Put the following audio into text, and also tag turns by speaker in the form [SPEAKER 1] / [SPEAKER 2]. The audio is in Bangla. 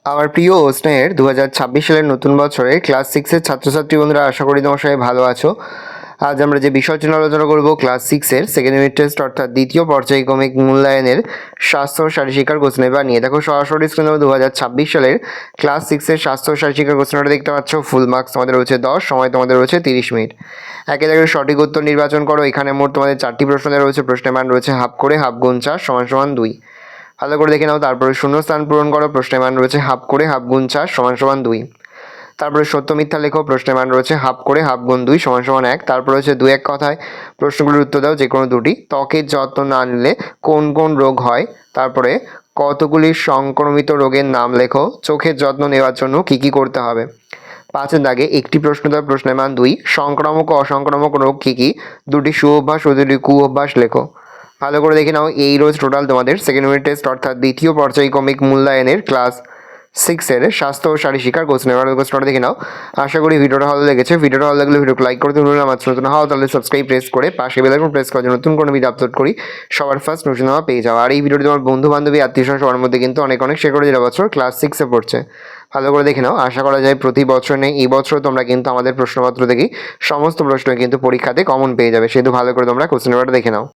[SPEAKER 1] আমার প্রিয় ও স্নেহের 2026 সালের নতুন বছরে ক্লাস 6-এর ছাত্রছাত্রী বন্ধুরা, আশা করি তোমার সবাই ভালো আছো। আজ আমরা যে বিষয়টি নিয়ে আলোচনা করব, ক্লাস 6-এর সেকেন্ড ইউনিট টেস্ট অর্থাৎ দ্বিতীয় পর্যায়ক্রমিক মূল্যায়নের স্বাস্থ্য ও শারীরশিক্ষার কোশ্চেন পেপার নিয়ে। দেখো, সরাসরি স্ক্রিনে 2026 সালের ক্লাস 6-এর স্বাস্থ্য ও শারীরশিক্ষার কোশ্চেনটা দেখতে পাচ্ছ। ফুল মার্কস তোমাদের রয়েছে 10, সময় তোমাদের রয়েছে 30 মিনিট। একে জায়গায় সঠিক উত্তর নির্বাচন করো। এখানে মোট তোমাদের 4টি প্রশ্ন দেওয়া রয়েছে। প্রশ্নের মান রয়েছে হাফ করে হাফ গুণ 4 সমান সমান 2। ভালো করে দেখে নাও। তারপরে শূন্যস্থান পূরণ করো। প্রশ্নের মান রয়েছে হাফ করে হাফ গুণ 4 সমান সমান 2। তারপরে সত্য মিথ্যা লেখো। প্রশ্নের মান রয়েছে হাফ করে হাফ গুণ 2 সমান সমান 1। তারপর রয়েছে 2-1 কথায় প্রশ্নগুলির উত্তর দাও, যে কোনো দুটি। ত্বকের যত্ন না নিলে কোন কোন রোগ হয়। তারপরে কতগুলি সংক্রমিত রোগের নাম লেখো। চোখের যত্ন নেওয়ার জন্য কী কী করতে হবে। 5-এর দাগে একটি প্রশ্ন দাও। প্রশ্নের মান 2। সংক্রামক ও অসংক্রামক রোগ কী কী। 2টি সুঅভ্যাস ও 2টি কুঅভ্যাস লেখো। ভালো করে দেখে নাও। এই রোজ টোটাল তোমাদের সেকেন্ড ইউনিট টেস্ট অর্থাৎ দ্বিতীয় পর্যায়ক্রমিক মূল্যায়নের ক্লাস 6-এর স্বাস্থ্য ও শারীরশিক্ষার কোশ্চেন। এবার কোশ্চেনটা দেখে নাও। আশা করি ভিডিওটা ভালো লেগেছে। ভিডিওটা ভালো লাগলে ভিডিওকে লাইক করতে ভুলবেন না। আমার নতুন হও তাহলে সাবস্ক্রাইব প্রেস করে পাশে বেল আইকন প্রেস করে নতুন কোনো ভিডিও আপলোড করি সবার ফার্স্ট নোটিফিকেশন পেয়ে যাও। আর এই ভিডিওটি তোমার বন্ধু বান্ধবী আত্মীয় সবার মধ্যে কিন্তু অনেক শেয়ার করে, যারা বছর ক্লাস 6-এ পড়ছে। ভালো করে দেখে নাও। আশা করা যায় প্রতি বছর নেই, এই বছর তোমরা কিন্তু আমাদের প্রশ্নপত্র থেকেই সমস্ত প্রশ্ন কিন্তু পরীক্ষাতে কমন পেয়ে যাবে। সেহেতু ভালো করে তোমরা কোশ্চেন পেপারটা দেখে নাও।